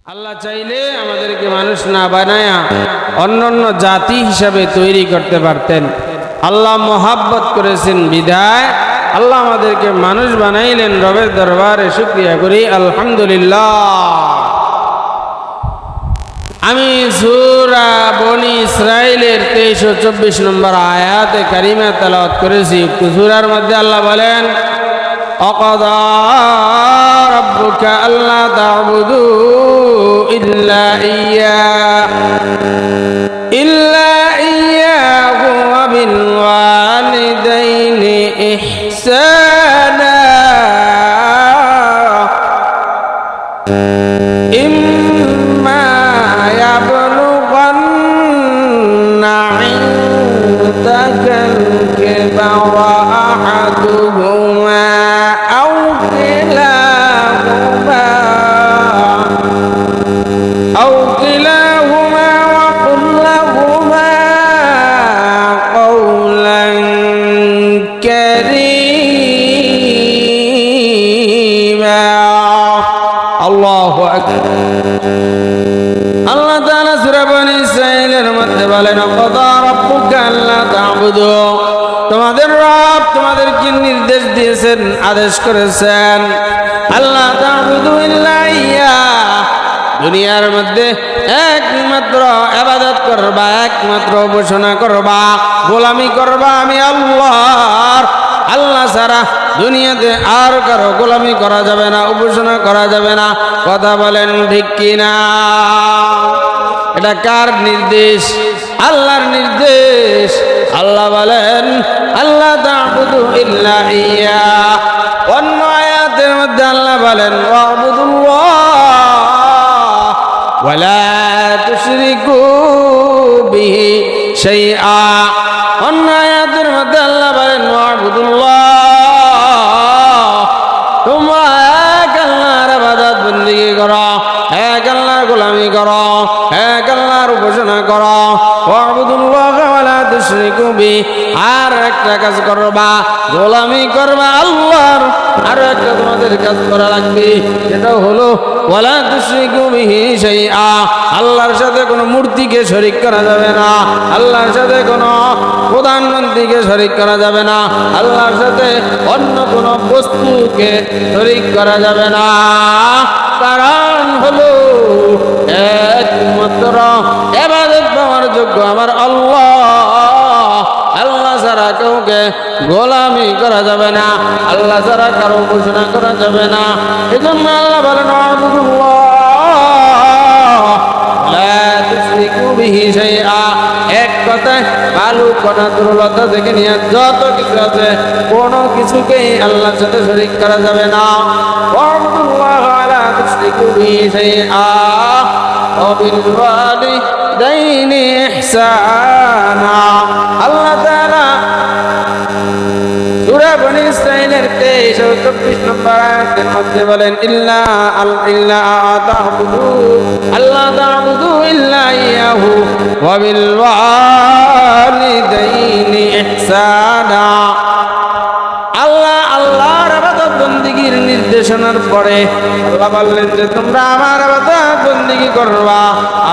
আল্লাহ চাইলে আমাদেরকে মানুষ না বানায়া অন্যান্য জাতি হিসাবে তৈরি করতে পারতেন। আল্লাহ মোহাব্বত করেছেন বিদায় আল্লাহ আমাদেরকে মানুষ বানাইলেন। রবের দরবারে শুকরিয়া করি আলহামদুলিল্লাহ। আমি সূরা বনি ইসরাইলের 23 ও 24 নম্বর আয়াতে কারিমা তেলাওয়াত করেছি। উক্ত সূরার মধ্যে আল্লাহ বলেন, অকদা রব্বুকা আল্লা তা'বুদু ইল্লা ইয়্যাহু ওয়া বিল ওয়ালিদাইনি ইহসানা ইম্মা ইয়াবলুগান্না ইনদাকাল কিবরা আহাদুহুমা আও কিলাহুমা ওয়া কুল লাহুমা কওলান কারীমা। আল্লাহু আকবার। আল্লাহ তাআলা সূরা বনি ইসরাঈলের মধ্যে বলেন, অকদা রাব্বুকা আল্লা তা'বুদু, তোমাদের রব তোমাদেরকে নির্দেশ দিয়েছেন, আদেশ করেছেন, আল্লাহ তা'বুদু ইল্লা ইয়্যা, দুনিয়ার মধ্যে একমাত্র ইবাদত করবা, একমাত্র উপাসনা করবা, গোলামি করবা আমি আল্লাহর। আল্লাহ ছাড়া দুনিয়াতে আর কারো গোলামি করা যাবে না, উপাসনা করা যাবে না। কথা বলেন ঠিক কিনা? এটা কার নির্দেশ? আল্লাহর নির্দেশ। আল্লাহ বলেন, আল্লাহ তা'বুদু ইল্লা ইয়্যা। অন্য আয়াতের মধ্যে আল্লাহ বলেন, ওয়া'বুদুল্লাহ ওয়ালা তুশরিকু বিহি শাইআ। অন্য আয়াতের মধ্যে আল্লাহ বলেন, ওয়া'বুদুল্লাহ, তোমরা এক আল্লাহর ইবাদত বন্দেগী করো, এক আল্লাহর গোলামি করো, এক আল্লাহর উপাসনা করো। ওয়া'বুদুল্লাহ ওয়ালা তুশরিকু বিহি, আর একটা কাজ করবা, গোলামি করবা আল্লাহর। আর একটা তোমাদের কাজ করা লাগবে, সেটা হলো ওয়ালা তুশরিকু বিহি শাইআ, আল্লাহর সাথে কোনো মূর্তিকে শরীক করা যাবে না, আল্লাহর সাথে কোনো প্রধানমন্ত্রীকে শরীক করা যাবে না, আল্লাহর সাথে অন্য কোনো বস্তুকে শরীক করা যাবে না। কারণ হলো একমাত্র ইবাদত পাওয়ার যোগ্য আমার আল্লাহ। আল্লাহ ছাড়া কাউকে গোলামি করা যাবে না, আল্লাহ ছাড়া কারো উপাসনা করা যাবে না। এজন্য আল্লাহ বলেন, এক কথায় বালু কণা দুর্বলতা থেকে নিয়ে যত কিছু আছে কোনো কিছুকেই আল্লাহর সাথে শরীক করা যাবে না। আল্লাহ তাআলা সূরা বনি ইসরাঈলের 23 ও 24 নম্বর আয়াতের মধ্যে বলেন, আল্লাহ তা'বুদু ইল্লা ইয়্যাহু ওয়া বিল ওয়ালিদাইনি ইহসানা। আল্লাহর ইবাদত বন্দেগীর নির্দেশনার পরে আল্লাহ বললেন যে তোমরা আমার ইবাদত বন্দেগী করবা,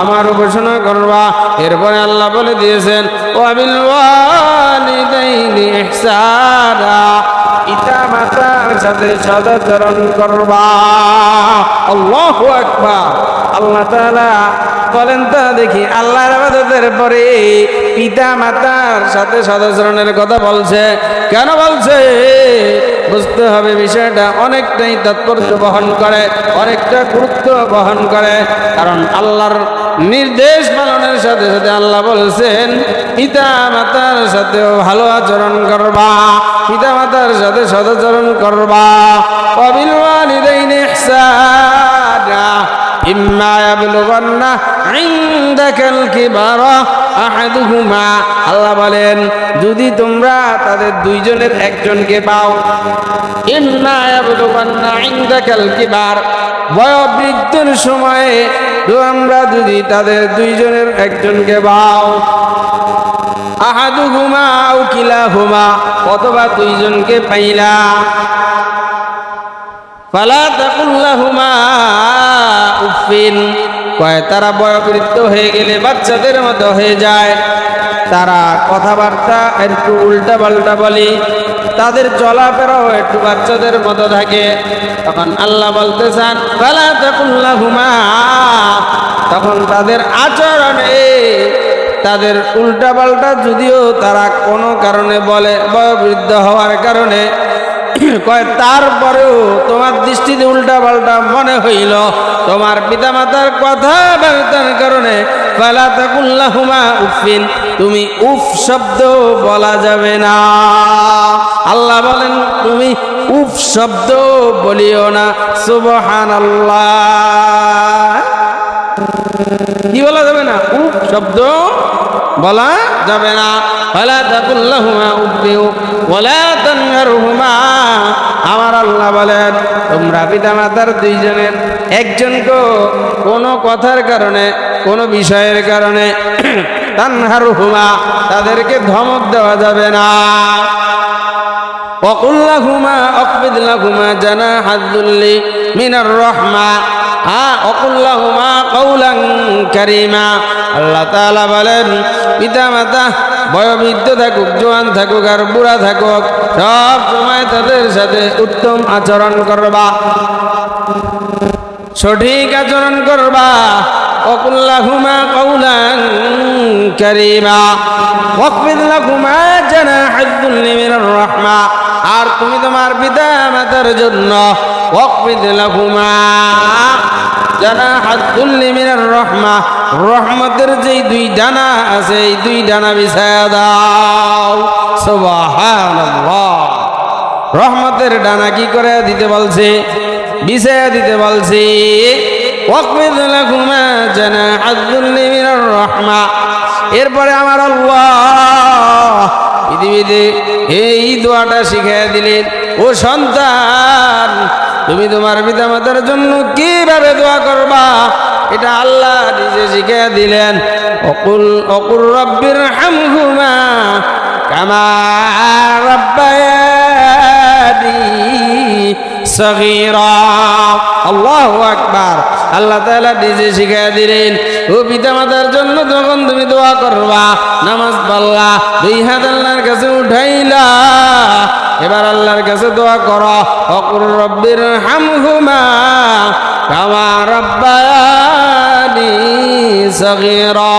আমার উপাসনা করবা। এরপরে আল্লাহ বলে দিয়েছেন, ওয়া বিল ওয়ালিদাইনি ইহসানা, পিতা মাতার সাথে সদাচরণ করবা। আল্লাহু আকবার। আল্লাহ তাআলা বলেন তো দেখি, আল্লাহর ইবাদতের পরে পিতা মাতার সাথে সদাচরণের কথা বলছে কেন বলছে? বুঝতে হবে বিষয়টা অনেকটাই তাৎপর্য বহন করে, অনেকটা গুরুত্ব বহন করে। কারণ আল্লাহর নির্দেশ পালনের সাথে সাথে আল্লাহ বলছেন পিতা মাতার সাথেও ভালো আচরণ করবা, পিতা মাতার সাথে সদাচরণ করবা। ওয়া বিল ওয়ালিদাইনি ইহসানা ইম্মা ইয়াবলুগান্না ইনদাকাল কিবারা আহাদুহুমা। আল্লাহ বলেন, যদি তোমরা তাদের দুইজনের একজনকে পাও, ইম্মা ইয়াবলুগান্না ইনদাকাল কিবার, বয়োবৃদ্ধের সময়ে তোমরা যদি তাদের দুইজনের একজনকে পাও, আহাদুহুমা আও কিলাহুমা, অথবা দুইজনকে পাইলা, ফালা তাকুল লাহুমা উফিন, কয় তারা বয়োবৃদ্ধ হয়ে গেলে বাচ্চাদের মতো হয়ে যায়, তারা কথাবার্তা একটু উল্টা পাল্টা বলে, তাদের চলাফেরাও একটু বাচ্চাদের মতো থাকে। তখন আল্লাহ বলতে চান ফালা তাকুল লাহুমা, তখন তাদের আচরণে তাদের উল্টা পাল্টা যদিও তারা কোনো কারণে বলে, বয়োবৃদ্ধ হওয়ার কারণে কয়, তারপরেও তোমার দৃষ্টিতে উল্টা পাল্টা মনে হইল, তোমার পিতামাতার কথাবার্তার কারণে ফালা তাকুল লাহুমা উফিন, তুমি উফ শব্দ বলা যাবে না। আল্লাহ বলেন তুমি উফ শব্দ বলিও না। সুবহানাল্লাহ, কি বলা যাবে না? উফ শব্দ বলা যাবে না। ফালা তাকুল লাহুমা উফিন ওয়ালা তানহারহুমা, আমার আল্লাহ বলেন তোমরা পিতামাতার দুইজনের একজনকে কোনো কথার কারণে, কোনো বিষয়ের কারণে তানহারহুমা, তাদেরকে ধমক দেওয়া যাবে না। ওয়াকুল লাহুমা আখফিদ লাহুমা জানাহাদ যুল্লি মিনার রাহমা, ওয়াকুল লাহুমা কাওলান কারীমা। আল্লাহ তাআলা বলেন পিতামাতা বয়োবৃদ্ধ থাকুক, জোয়ান থাকুক আর বুড়া থাকুক, সব সময় তাদের সাথে উত্তম আচরণ করবা, সঠিক আচরণ করবা। ওয়াকুল লাহুমা কাওলান কারীমা ওয়াখফিদ লাহুমা জানাহাদ যুল্লি মিনার রাহমা, আর তুমি তোমার পিতা মাতার জন্য ওয়াখফিদ লাহুমা জানাহাদ যুল্লি মিনার রাহমা, রহমতের যেই দুই ডানা আছে এই দুই ডানা বিছায়া দাও। সুবহানাল্লাহ, রহমতের ডানা কি করে দিতে বলছে? বিছায়া দিতে বলছে। ওয়াখফিদ লাহুমা জানাহাদ যুল্লি মিনার রাহমা, এরপরে আমার আল্লাহ পৃথিবীতে এই দোয়াটা শিখিয়ে দিলেন, ও সন্তান তুমি তোমার পিতামাতার জন্য কিভাবে দোয়া করবা এটা আল্লাহ নিজে শিখিয়ে দিলেন। ওকুল রব্বির হামহুমা কামা রাব্বায়ানি সগীরা। আল্লাহু আকবার, আল্লাহ তাআলা নিজে শিখিয়ে দিলেন ও পিতামাতার জন্য যখন তুমি দোয়া করবা, নামাজ পড়লা, দুই হাত আল্লাহর কাছে উঠাইলা, এবার আল্লাহর কাছে দোয়া করো ওকুল রব্বির হামহুমা কামা রাব্বায়ানি সগীরা।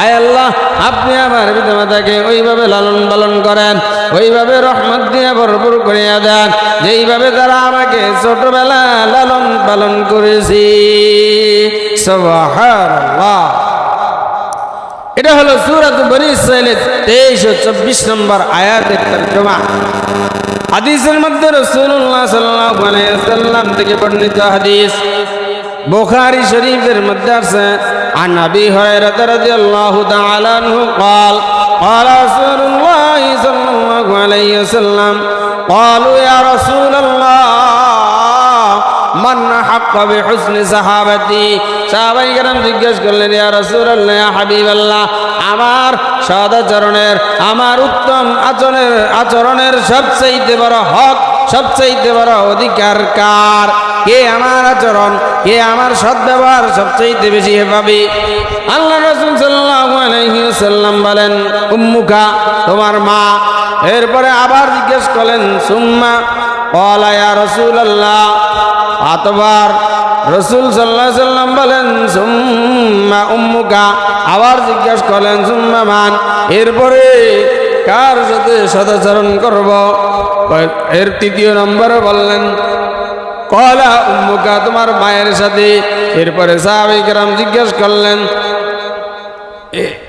আয় আল্লাহ, আপনি আমার পিতামাতাকে ওইভাবে লালন পালন করেন, ওইভাবে রহমত দিয়ে ভরপুর করিয়া দেন যেইভাবে তারা আমাকে ছোটবেলা লালন পালন করেছি। সুবহানাল্লাহ। এটা হলো সূরা বনী ইসরাঈলের 23 ও 24 নম্বর আয়াতের তরজমা। হাদিসের মধ্যে রাসূলুল্লাহ সাল্লাল্লাহু আলাইহি ওয়াসাল্লাম থেকে বর্ণিত হাদিস, বুখারী শরীফের মধ্যে আছে, আন আবি হুরায়রা রাদিয়াল্লাহু তাআলা আনহু قال قال رسول الله صلى الله عليه وسلم قالوا يا رسول الله من حق بحسن صحابتي। সাহাবায়ে কেরাম জিজ্ঞেস করলেন, ইয়া রাসূলুল্লাহ, ইয়া হাবিবাল্লাহ, আমার সদাচরণের, আমার উত্তম আচরণের সবচেয়ে বড় হক, সবচেয়ে বড় অধিকার কার? কে আমার আচরণ, কে আমার সদ্ব্যবহার সবচেয়ে বেশি পাবে? আল্লাহ রাসূল সাল্লাল্লাহু আলাইহি ওয়াসাল্লাম বলেন, উম্মুকা, তোমার মা। এরপরে আবার জিজ্ঞেস করলেন, সুম্মা ক্বালা ইয়া রাসূলুল্লাহ, আতবার রাসূল সাল্লাল্লাহু আলাইহি ওয়াসাল্লাম বলেন, সুম্মা উম্মুকা, আবার জিজ্ঞেস করলেন, সুম্মা মান, এরপরে কার সাথে সদাচরণ করব? এর তৃতীয় নম্বরে বললেন ক্বালা উম্মুকা, তোমার মায়ের সাথে। এরপরে সাহাবায়ে কেরাম জিজ্ঞেস করলেন,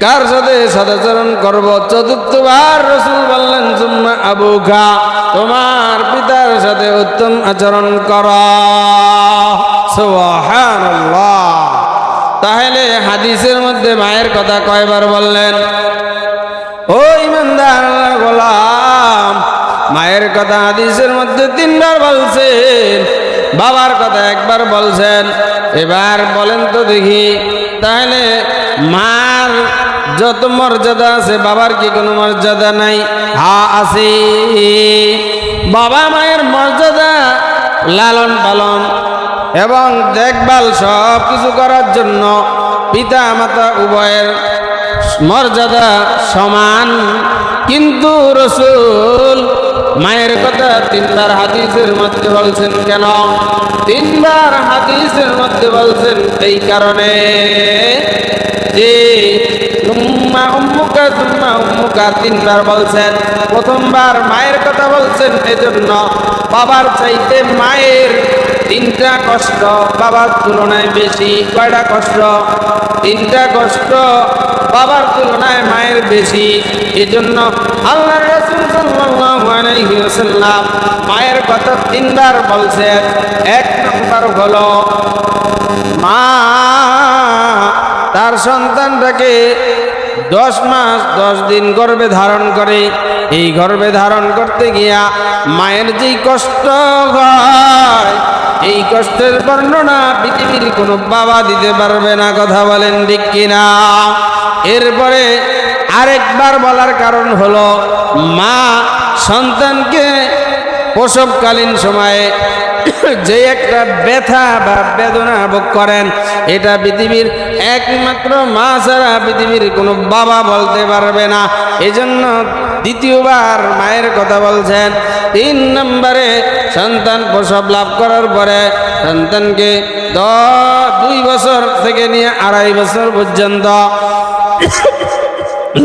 কার সাথে সদাচরণ করব? চতুর্থবার রাসূল বললেন, সুম্মা আবুকা, তোমার পিতার সাথে উত্তম আচরণ কর। সুবহানাল্লাহ। তাহলে হাদিসের মধ্যে মায়ের কথা কয়বার বললেন? ও ইমানদার আল্লাহর গোলাম, মায়ের কথা হাদিসের মধ্যে 3 বার বলছেন, বাবার কথা 1 বার বলছেন। এবার বলেন তো দেখি, তাহলে মার যত মর্যাদা আছে বাবার কি কোনো মর্যাদা নাই? হ্যাঁ আছে। বাবা মায়ের মর্যাদা লালন পালন, এবং দেখভাল সব কিছু করার জন্য পিতা মাতা উভয়ের মর্যাদা সমান। কিন্তু রাসূল মায়ের কথা তিনবার হাদিসের মধ্যে বলছেন কেন? তিনবার হাদিসের মধ্যে বলছেন এই কারণে যে তুম্মা উম্মুকা তিনবার বলছেন। প্রথমবার মায়ের কথা বলছেন এজন্য বাবার চাইতে মায়ের তিনটা কষ্ট বাবার তুলনায় বেশি। কয়টা কষ্ট? তিনটা কষ্ট বাবার তুলনায় মায়ের বেশি। এজন্য আল্লাহর রাসূল সাল্লাল্লাহু আলাইহি ওয়াসাল্লাম মায়ের কথা তিনবার বলছেন। এক নম্বর হলো মা তার সন্তানটাকে 10 মাস 10 দিন গর্ভে ধারণ করে। এই গর্ভে ধারণ করতে গিয়া মায়ের যেই কষ্ট হয়, এই কষ্টের বর্ণনা পৃথিবীর কোনো বাবা দিতে পারবে না। কথা বলেন ঠিক কিনা? এরপরে আরেকবার বলার কারণ হলো মা সন্তানকে প্রসবকালীন সময়ে যে একটা ব্যথা বা বেদনা ভোগ করেন, এটা পৃথিবীর একমাত্র মা ছাড়া পৃথিবীর কোনো বাবা বলতে পারবে না। এজন্য দ্বিতীয়বার মায়ের কথা বলছেন। 3 নম্বরে সন্তান প্রসব লাভ করার পরে সন্তানকে 2 বছর থেকে নিয়ে 2.5 বছর পর্যন্ত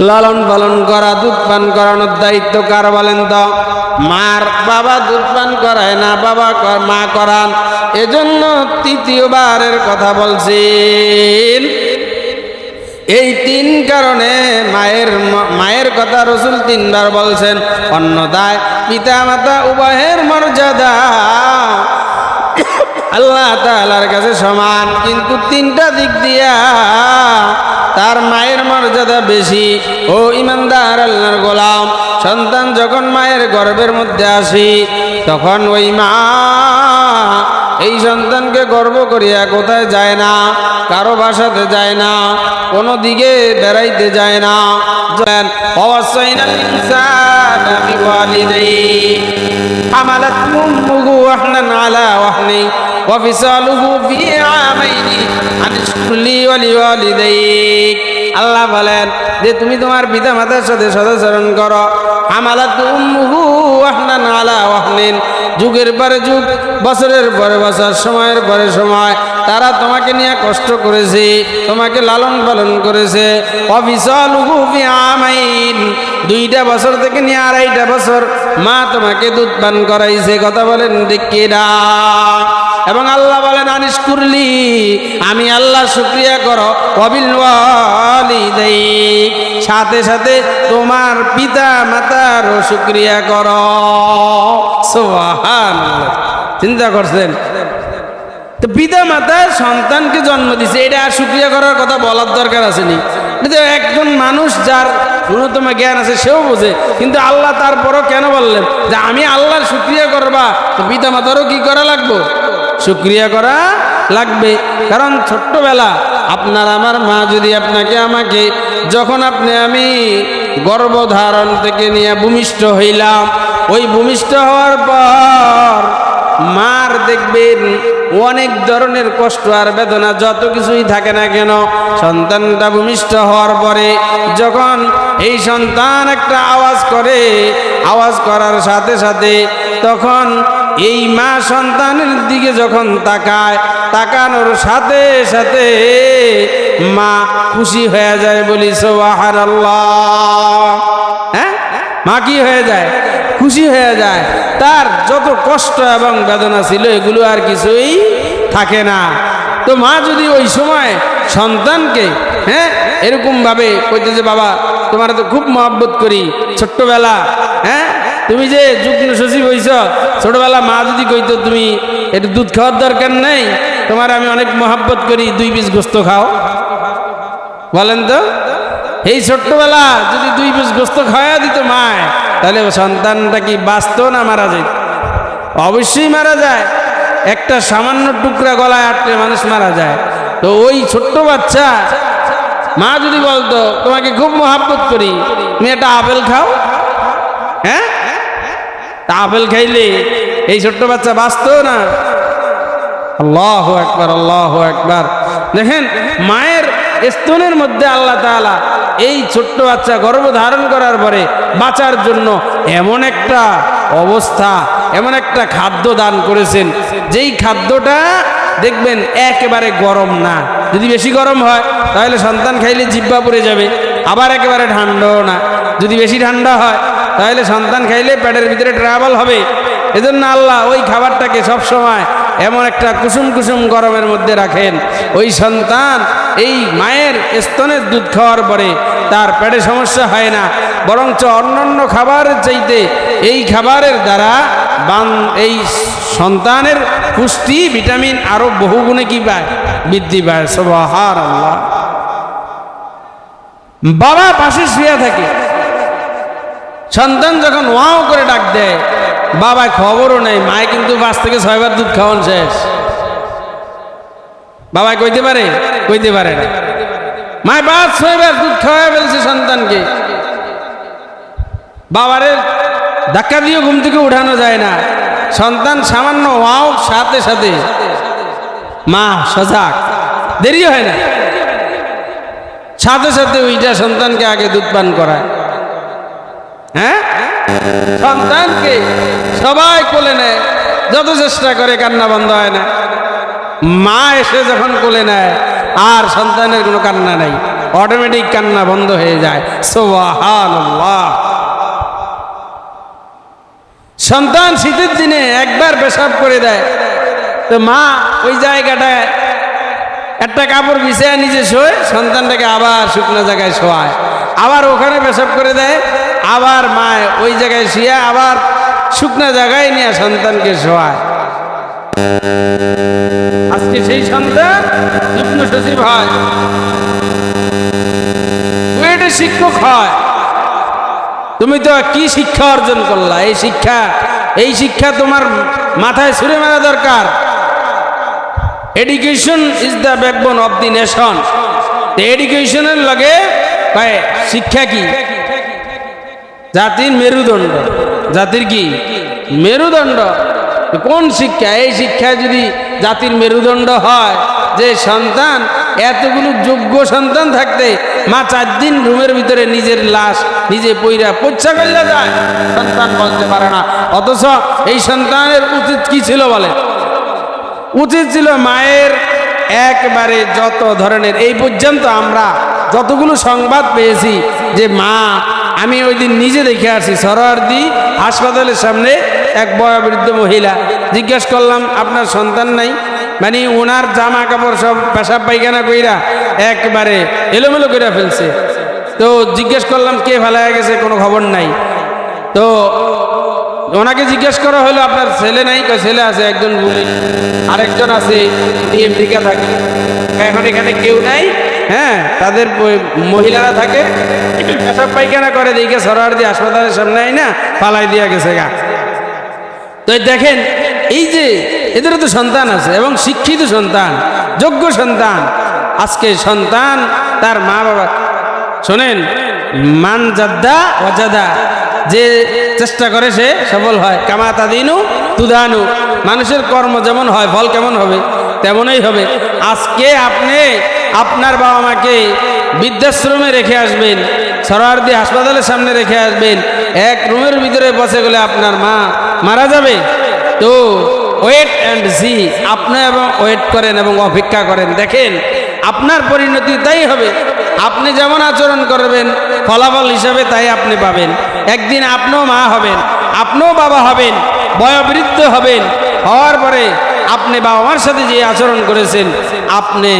লালন পালন করা, দুধ পান করানোর দায়িত্ব কার বলেন তো? মার। বাবা দুধ পান করায় না, মা করান। এজন্য তৃতীয়বারের কথা বলছেন। এই 3 কারণে মায়ের কথা রাসূল 3 বার বলছেন। অন্যথায় পিতা মাতা উভয়ের মর্যাদা আল্লাহ তাআলার কাছে সমান, কিন্তু 3টা দিক দিয়া তার মায়ের মর্যাদা বেশি। ও ইমানদার আল্লাহর গোলাম, সন্তান যখন মায়ের গর্ভের মধ্যে আসি, তখন ওই মা এই সন্তানকে গর্ব করিয়া কোথায় যায় না, কারো বাসাতে যায় না, কোনো দিকে বেড়াইতে যায় না। ওয়াসাইনাল ইনসানা বিওয়ালিদাইহি হামালাতহু উম্মুহু ওয়াহনান আলা ওয়াহনি ওয়া ফিসালুহু ফি আমাইনি আনিশকুর লি ওয়া লিওয়ালিদাইক। আল্লাহ বলেন যে তুমি তোমার পিতা মাতার সাথে সদাচরণ করো। হামালাতহু উম্মুহু ওয়াহনান আলা ওয়াহনিন, যুগের পরে যুগ, বছরের পরে বছর, সময়ের পরে সময় তারা তোমাকে নিয়ে কষ্ট করেছে, তোমাকে লালন পালন করেছে। ওয়াফিসালুহু ফি আমাইন, 2টা বছর থেকে নিয়ে 2.5টা বছর মা তোমাকে দুধ পান করাইছে। কথা বলেন ঠিক কিনা? এবং আল্লাহ বলেন আনিশকুরলি, আমি আল্লাহ শুকরিয়া করো। ওয়াবিল ওয়ালিদাইক, সাথে সাথে তোমার পিতা মাতারও শুকরিয়া করো। সুবহানাল্লাহ। চিন্তা করছেন তো পিতা মাতা সন্তানকে জন্ম দিছে, এটা আর শুকরিয়া করার কথা বলার দরকার আসেনি। এটা একজন মানুষ যার ন্যূনতম জ্ঞান আছে সেও বোঝে, কিন্তু আল্লাহ তারপরও কেন বললেন যে আমি আল্লাহর শুকরিয়া করবা? তো পিতা মাতারও কি করা লাগবে? শুকরিয়া করা লাগবে। কারণ ছোট্টবেলা আপনার আমার মা যদি আপনাকে আমাকে যখন আমি গর্ভধারণ থেকে নিয়ে ভূমিষ্ঠ হইলাম, ওই ভূমিষ্ঠ হওয়ার পর মার দেখবেন অনেক ধরনের কষ্ট আর বেদনা যত কিছুই থাকে না কেন, সন্তানটা ভূমিষ্ঠ হওয়ার পরে যখন এই সন্তান একটা আওয়াজ করে, আওয়াজ করার সাথে সাথে তখন এই মা সন্তানের দিকে যখন তাকায়, তাকানোর সাথে সাথে মা খুশি হয়ে যায়। বলি সুবহানাল্লাহ। হ্যাঁ, মা কি হয়ে যায়? খুশি হয়ে যায়। তার যত কষ্ট এবং বেদনা ছিল এগুলো আর কিছুই থাকে না। তো মা যদি ওই সময় সন্তানকে এরকম ভাবে কইতে যে বাবা তোমার তো খুব মহব্বত করি ছোট্টবেলা, তুমি যে যুগ্ম সচিব হইছ, ছোটবেলা মা যদি কইতো তুমি একটু দুধ খাওয়ার দরকার নেই, তোমার আমি অনেক মহব্বত করি, 2 পিস গোস্ত খাও, বলেন তো? এই ছোট্টবেলা যদি 2 পিস গোস্ত খাওয়া দিত মায়, তাহলে সন্তানটা কি বাঁচত না মারা যায়? অবশ্যই মারা যায়। একটা সামান্য টুকরা গলায় আটলে মানুষ মারা যায়। তো ওই ছোট্ট বাচ্চা মা যদি বলতো তোমাকে খুব মহব্বত করি, তুমি একটা আপেল খাও, হ্যাঁ, তা আপেল খাইলে এই ছোট্ট বাচ্চা বাঁচত না? আল্লাহু আকবার, আল্লাহু আকবার। দেখেন মায়ের স্তনের মধ্যে আল্লাহ তাআলা এই ছোট্ট বাচ্চা গর্ভ ধারণ করার পরে বাঁচার জন্য এমন একটা অবস্থা, এমন একটা খাদ্য দান করেছেন, যেই খাদ্যটা দেখবেন একেবারে গরম না। যদি বেশি গরম হয় তাহলে সন্তান খাইলে জিহ্বা পড়ে যাবে, আবার একেবারে ঠান্ডাও না। যদি বেশি ঠান্ডা হয় তাহলে সন্তান খাইলে পেটের ভিতরে ট্রাভেল হবে। এজন্য আল্লাহ ওই খাবারটাকে সবসময় এমন একটা কুসুম কুসুম গরমের মধ্যে রাখেন। ওই সন্তান এই মায়ের স্তনের দুধ খাওয়ার পরে তার পেটে সমস্যা হয় না, বরঞ্চ অন্যান্য খাবারের চাইতে এই খাবারের দ্বারা এই সন্তানের পুষ্টি ভিটামিন আরো বহুগুণে কি পায়, বৃদ্ধি পায়। সুবহানাল্লাহ। বাবা পাশে শুয়ে থাকে, সন্তান যখন ওয়াও করে ডাক দেয়, বাবা খবরও নেই, মায় কিন্তু 5 থেকে 6 বার দুধ খাওয়ান শেষ। বাবা কইতে পারে? কইতে পারে না। মায় 5-6 বার দুধ খাওয়া ফেলছে সন্তানকে, বাবারে ধাক্কা দিয়ে ঘুম থেকে উঠানো যায় না। সন্তান সামান্য ওয়াও সাথে সাথে মা সজাগ, দেরি হয় না, সাথে সাথে ওইটা সন্তানকে আগে দুধ পান করায়। হ্যাঁ, সন্তানকে সবাই কোলে নেয়, যত চেষ্টা করে কান্না বন্ধ হয় না। মা এসে যখন কোলে নেয় আর সন্তানের কোনো কান্না নাই, অটোমেটিক কান্না বন্ধ হয়ে যায়। সুবহানাল্লাহ। সন্তান শীতের দিনে একবার পেশাব করে দেয়, তো মা ওই জায়গাটায় একটা কাপড় বিছায় নিজে শোয়, সন্তানটাকে আবার শুকনো জায়গায় শোয়ায়, আবার ওখানে পেশাব করে দেয়, আবার মা ওই জায়গায় শুয়ে আবার শুকনো জায়গায় নিয়ে সন্তানকে শোয়ায়। আজকে সেই সন্তান যুগ্ম সচিব হয়, কুয়েটের শিক্ষক হয়। তুমি তো কি শিক্ষা অর্জন করলা? এই শিক্ষা তোমার মাথায় ছুঁড়ে মারা দরকার। Education is the backbone of the nation. এডুকেশনের লগে শিক্ষা কি? জাতির মেরুদণ্ড। জাতির কি মেরুদণ্ড? কোন শিক্ষা? এই শিক্ষা যদি জাতির মেরুদণ্ড হয়, যে সন্তান এতগুলো যোগ্য সন্তান থাকতে মা 4 দিন রুমের ভিতরে নিজের লাশ নিজে পইরা পচ্ছা করলে যায়, সন্তান বলতে পারে না। অথচ এই সন্তানের উচিত কি ছিল বলে? উচিত ছিল মায়ের একবারে যত ধরনের, এই পর্যন্ত আমরা যতগুলো সংবাদ পেয়েছি যে মা, আমি ওই দিন নিজে দেখে আসি সরোয়ার্দী হাসপাতালের সামনে এক বয়োবৃদ্ধ মহিলা, জিজ্ঞেস করলাম আপনার সন্তান নাই? মানে ওনার জামা কাপড় সব পেশাব পায়খানা কইরা একবারে এলোমেলো করে ফেলছে। তো জিজ্ঞেস করলাম কে ফেলায় গেছে, কোনো খবর নাই। তো ওনাকে জিজ্ঞেস করা হলো আপনার ছেলে নাই? ছেলে আছে, একজন বলি, আরেকজন আছে আমেরিকা থাকে, এখন এখানে কেউ নাই। হ্যাঁ, তাদের মহিলারা থাকে, পেশাব পায়খানা করে, দেখে সরোয়ার্দী হাসপাতালের সামনে না পালাই দিয়া গেছে গা। তো দেখেন, এই যে এদেরও তো সন্তান আছে, এবং শিক্ষিত সন্তান, যোগ্য সন্তান। আজকে সন্তান তার মা বাবা, শোনেন, মান জাদ্দা ওয়াজাদা, যে চেষ্টা করে সে সফল হয়। কামা তাদিনু তুদানু, মানুষের কর্ম যেমন হয় ফল কেমন হবে তেমনই হবে। আজকে আপনি আপনার বাবা মাকে বৃদ্ধাশ্রমে রেখে আসবেন, সরোয়ার্দী হাসপাতালের সামনে রেখে আসবেন, এক রুমের ভিতরে বসে গেলে আপনার মা মারা যাবে। তো ওয়েট অ্যান্ড সি, আপনি এবং ওয়েট করেন এবং অপেক্ষা করেন, দেখেন আপনার পরিণতি তাই হবে। আপনি যেমন আচরণ করবেন ফলাফল হিসাবে তাই আপনি পাবেন। একদিন আপনিও মা হবেন, আপনিও বাবা হবেন, বয়োবৃদ্ধ হবেন, হওয়ার পরে আপনি বাবা মার সাথে যে আচরণ করেছেন, আপনি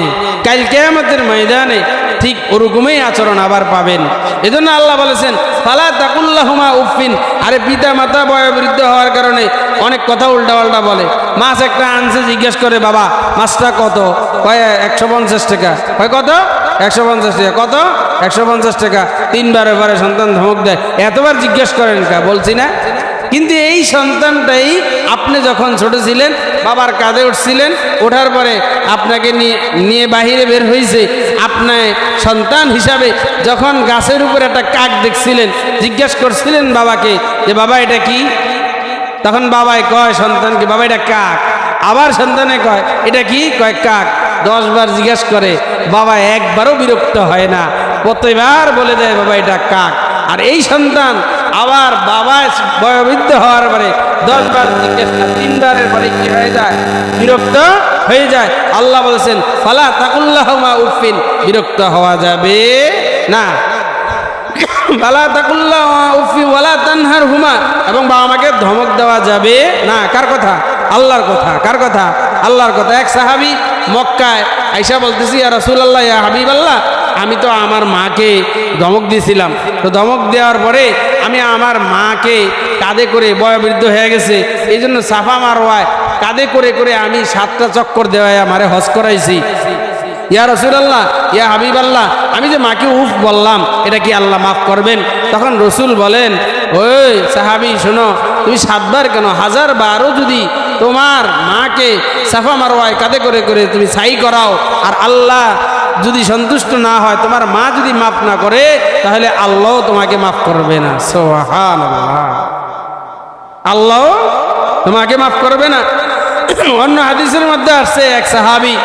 কাল কিয়ামতের ময়দানে ঠিক ওরকমই আচরণ আবার পাবেন। এজন্য আল্লাহ বলেছেন ফালা তাকুল্লাহুমা উফিন। আরে পিতা মাতা বয়োবৃদ্ধ হওয়ার কারণে অনেক কথা উল্টাপাল্টা বলে। মাছ একটা আনছে, জিজ্ঞেস করে বাবা মাছটা কত? কয় 150 টাকা। কয় কত? 150 টাকা। কত? 150 টাকা। 3 বার এবারে সন্তান ধমক দেয়, এতবার জিজ্ঞেস করেন কা? বলছি না। কিন্তু এই সন্তানটাই আপনি যখন ছোট ছিলেন বাবার কাঁধে উঠছিলেন, ওঠার পরে আপনাকে নিয়ে বাহিরে বের হয়েছে, আপনার সন্তান হিসাবে যখন গাছের উপর একটা কাক দেখছিলেন, জিজ্ঞেস করছিলেন বাবাকে যে বাবা এটা কি? তখন বাবাই কয় সন্তানকে, বাবা এটা কাক। আবার সন্তানে কয় এটা কি, কয় কাক। 10 বার জিজ্ঞেস করে, বাবা একবারও বিরক্ত হয় না, প্রতিবার বলে দেয় বাবা এটা কাক। আর এই সন্তান আবার বাবা বয়োবৃদ্ধ হওয়ার পরে 10 বার জিজ্ঞেস করে, 3 বারের পরে কি হয়ে যায়, বিরক্ত হয়ে যায়। আল্লাহ বলেছেন ফালা তাকুল্লাহুমা উফিন, বিরক্ত হওয়া যাবে না। ফালা তাকুল্লাহুমা উফি ওয়ালা তানহারহুমা, এবং বাবা মাকে ধমক দেওয়া যাবে না। কার কথা? আল্লাহর কথা। কার কথা? আল্লাহর কথা। এক সাহাবী মক্কায় আয়েশা বলতেছি, ইয়া রাসূলুল্লাহ, ইয়া হাবিবাল্লাহ, আমি তো আমার মাকে ধমক দিয়েছিলাম, তো ধমক দেওয়ার পরে আমি আমার মাকে কাঁধে করে, বয়োবৃদ্ধ হয়ে গেছে, এই জন্য সাফা মারওয়ায় কাঁধে করে করে আমি 7টা চক্কর দেওয়ায় আমারে হজ করাইছি। ইয়া রাসূলুল্লাহ, ইয়া হাবিবাল্লাহ, আমি যে মাকে উফ বললাম, এটা কি আল্লাহ মাফ করবেন? তখন রসুল বলেন, ওই সাহাবী শোনো, তুমি 7 বার কেন, 1000 বারও যদি তোমার মাকে সাফা মারওয়ায় কাঁধে করে করে তুমি সাই করাও, আর আল্লাহ যদি সন্তুষ্ট না হয়, তোমার মা যদি মাফ না করে, তাহলে আল্লাহ তোমাকে মাফ করবে না। সুবহানাল্লাহ, আল্লাহ তোমাকে মাফ করবে না। অন্য হাদিসের মধ্যে আসছে এক সাহাবী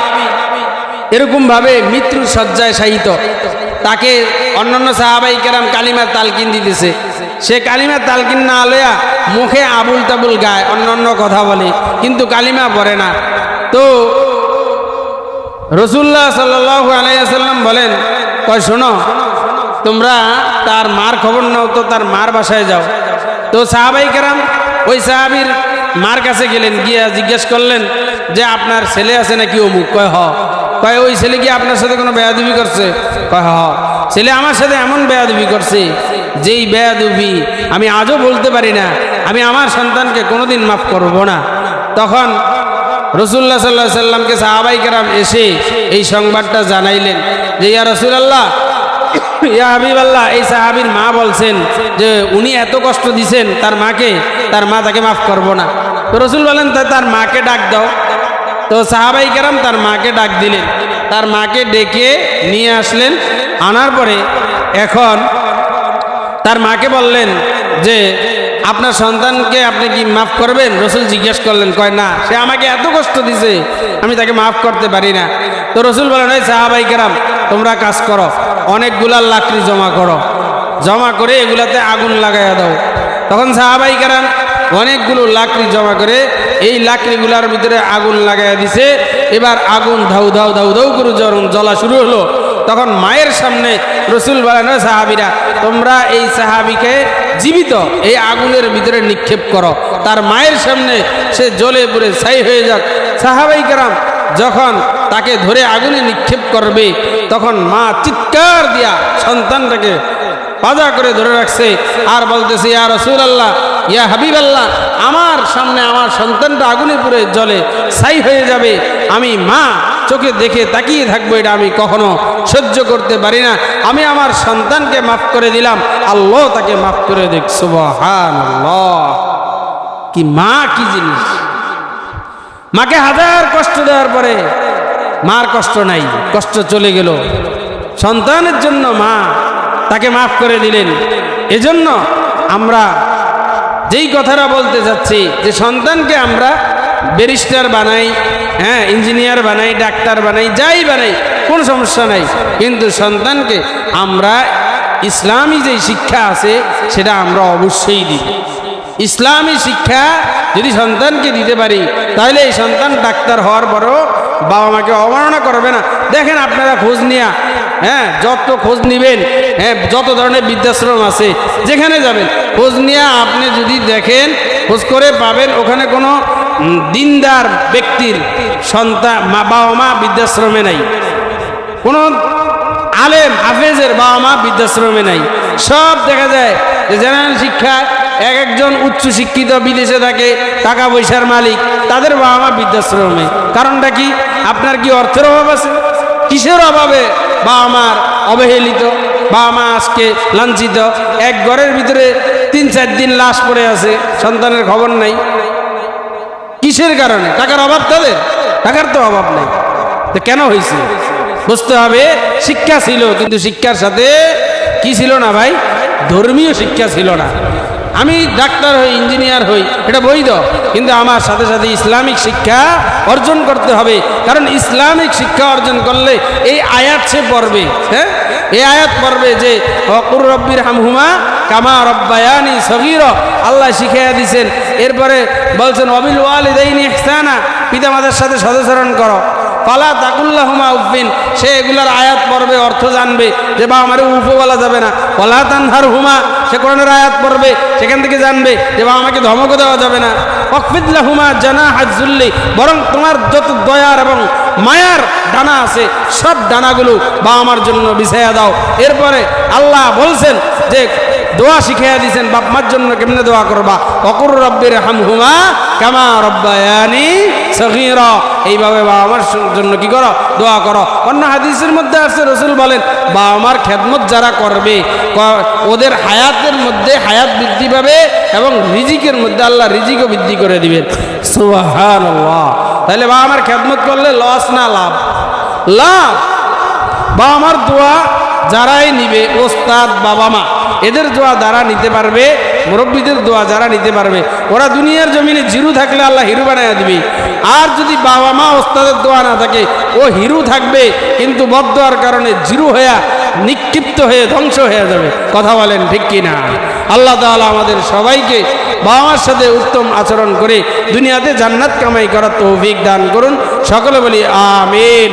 এরকম ভাবে মৃত্যুর শয্যায় শায়িত, তাকে অন্যান্য সাহাবাই কেরাম কালিমার তালকিন দিতেছে, সে কালিমার তালকিন না লয়া মুখে আবুল তাবুল গায়, অন্যান্য কথা বলে, কিন্তু কালিমা পড়ে না। তো রাসূলুল্লাহ সাল্লাল্লাহু আলাইহি ওয়াসাল্লাম বলেন, কয় শোনো, তোমরা তার মার খবর নাও, তো তার মার বাসায় যাও। তো সাহাবাই কেরাম ওই সাহাবীর মার কাছে গেলেন, গিয়া জিজ্ঞেস করলেন যে আপনার ছেলে আছে নাকি অমুক? কয় হ। কয় ওই ছেলে কি আপনার সাথে কোনো বেয়াদবি করছে? কয় হ, ছেলে আমার সাথে এমন বেয়াদবি করছে যেই বেয়াদবি আমি আজও বলতে পারি না, আমি আমার সন্তানকে কোনোদিন মাফ করব না। তখন রাসূলুল্লাহ সাল্লাল্লাহু আলাইহি সাল্লামকে সাহাবাই কেরাম এসে এই সংবাদটা জানাইলেন যে ইয়া রাসূলুল্লাহ, ইয়া হাবিবাল্লাহ, এই সাহাবীর মা বলছেন যে উনি এত কষ্ট দিছেন তার মাকে, তার মা তাকে মাফ করব না। তো রাসূল বলেন তার মাকে ডাক দাও। তো সাহাবাই কেরাম তার মাকে ডাক দিলেন, তার মাকে ডেকে নিয়ে আসলেন। আনার পরে এখন তার মাকে বললেন যে আপনার সন্তানকে আপনি কি মাফ করবেন? রাসূল জিজ্ঞেস করলেন, কয় না, সে আমাকে এত কষ্ট দিছে, আমি তাকে মাফ করতে পারি না। তো রাসূল বলেন, এই সাহাবাই কেরাম, তোমরা কাজ করো, অনেকগুলা লাকড়ি জমা করো, জমা করে এগুলাতে আগুন লাগাইয়া দাও। তখন সাহাবাই কেরাম অনেকগুলো লাকড়ি জমা করে এই লাকড়িগুলার ভিতরে আগুন লাগাইয়া দিছে। এবার আগুন ধাউ ধাউ ধাউ ধাউ করে জ্বলা শুরু হলো। তখন মায়ের সামনে রাসূল বলেন, সাহাবীরা, তোমরা এই সাহাবীকে জীবিত এই আগুনের ভিতরে নিক্ষেপ করো, তার মায়ের সামনে সে জ্বলে পুড়ে ছাই হয়ে যাক। সাহাবাই কেরাম যখন তাকে ধরে আগুনে নিক্ষেপ করবে, তখন মা চিৎকার দিয়া সন্তানটাকে পাজা করে ধরে রাখছে আর বলতেছে, ইয়া রাসূলুল্লাহ, ইয়া হাবিবাল্লাহ, আমার সামনে আমার সন্তানটা আগুনে পুড়ে জ্বলে ছাই হয়ে যাবে, আমি মা চোখে দেখে তাকিয়ে থাকবো, এটা আমি কখনো সহ্য করতে পারি না। আমি আমার সন্তানকে মাফ করে দিলাম, আল্লাহ তাকে মাফ করে দেখ। সুবহানাল্লাহ, কি মা, কি জিনিস! মাকে 1000 কষ্ট দেওয়ার পরে মার কষ্ট নাই, কষ্ট চলে গেল। সন্তানের জন্য মা তাকে মাফ করে দিলেন। এজন্য আমরা যেই কথাটা বলতে যাচ্ছি, যে সন্তানকে আমরা ব্যারিস্টার বানাই, হ্যাঁ, ইঞ্জিনিয়ার বানাই, ডাক্তার বানাই, যাই বানাই, কোনো সমস্যা নাই, কিন্তু সন্তানকে আমরা ইসলামী যে শিক্ষা আছে সেটা আমরা অবশ্যই দিই। ইসলামী শিক্ষা যদি সন্তানকে দিতে পারি, তাহলে এই সন্তান ডাক্তার হওয়ার পরও বাবা মাকে অবমাননা করবে না। দেখেন আপনারা খোঁজ নিয়া, হ্যাঁ, যত খোঁজ নিবেন, হ্যাঁ, যত ধরনের বৃদ্ধাশ্রম আছে, যেখানে যাবেন খোঁজ নিয়া আপনি যদি দেখেন, খোঁজ করে পাবেন ওখানে কোনো দিনদার ব্যক্তির সন্তান বাবা মা বৃদ্ধাশ্রমে নাই, কোনো আলেম হাফেজের বাবা মা বৃদ্ধাশ্রমে নাই। সব দেখা যায় যে জেনারেল শিক্ষা, একজন উচ্চ শিক্ষিত বিদেশে থাকে, টাকা পয়সার মালিক, তাদের বাবা মা বৃদ্ধাশ্রমে। কারণটা কি? আপনার কি অর্থের অভাব আছে? কিসের অভাবে বাবা মার অবহেলিত, বাবা মা আজকে লাঞ্ছিত? এক ঘরের ভিতরে 3-4 দিন লাশ পড়ে আছে, সন্তানের খবর নাই। কিসের কারণে? টাকার অভাব তাদের? টাকার তো অভাব নেই, তো কেন হয়েছে? বুঝতে হবে শিক্ষা ছিল, কিন্তু শিক্ষার সাথে কি ছিল না ভাই? ধর্মীয় শিক্ষা ছিল না। আমি ডাক্তার হই, ইঞ্জিনিয়ার হই, এটা বৈধ, কিন্তু আমার সাথে সাথে ইসলামিক শিক্ষা অর্জন করতে হবে। কারণ ইসলামিক শিক্ষা অর্জন করলে এই আয়াত সে পড়বে, হ্যাঁ, এই আয়াত পড়বে যে ওয়াকুর রব্বির হামহুমা কামা রব্বায়ানি সগীরা, আল্লাহ শিখাইয়া দিয়েছেন। এরপরে বলছেন ওয়াবিল ওয়ালিদাইনি ইহসানা, পিতামাতার সাথে সদাচরণ করো। ফালা তাকুল্লাহুমা উফিন, সে এগুলার আয়াত পড়বে, অর্থ জানবে যে বা আমারে উফও বলা যাবে না। ওয়ালা তানহারহুমা, সে কোরআনের আয়াত পড়বে, সেখান থেকে জানবে যে বা আমাকে ধমকও দেওয়া যাবে না। ওয়াকফিদ লাহুমা জানাহাজ যুল্লি, বরং তোমার যত দয়ার এবং মায়ার ডানা আছে সব ডানাগুলো বা আমার জন্য বিছাইয়া দাও। এরপরে আল্লাহ বলছেন যে দোয়া শিখাইয়া দিয়েছেন বাপ মার জন্য কেমনে দোয়া করবা, ওয়াকুর রব্বির হামহুমা কামা রব্বায়ানি সগীরা, এইভাবে বাবা আমার জন্য কি করো, দোয়া করো। অন্য হাদিসের মধ্যে আছে রাসূল বলেন বাবা আমার খেদমত যারা করবে ওদের হায়াতের মধ্যে হায়াত বৃদ্ধি পাবে এবং রিজিকের মধ্যে আল্লাহ রিজিকও বৃদ্ধি করে দিবেন। সুবহানাল্লাহ। তাহলে বাবা আমার খেদমত করলে লস না লাভ? লাভ। বাবা আমার দোয়া যারাই নিবে, ওস্তাদ বাবা মা এদের দোয়া যারা নিতে পারবে, মুরব্বীদের দোয়া যারা নিতে পারবে, ওরা দুনিয়ার জমিনে জিরু থাকলে আল্লাহ হিরু বানাইয়া দিবে। আর যদি বাবা মা ওস্তাদের দোয়া না থাকে, ও হিরু থাকবে কিন্তু বদদোয়ার কারণে জিরু হয়ে নিক্ষিপ্ত হয়ে ধ্বংস হয়ে যাবে। কথা বলেন ঠিক কিনা? আল্লাহ তাআলা আমাদের সবাইকে বাবা মার সাথে উত্তম আচরণ করে দুনিয়াতে জান্নাত কামাই করার তৌফিক দান করুন। সকলে বলি আমিন।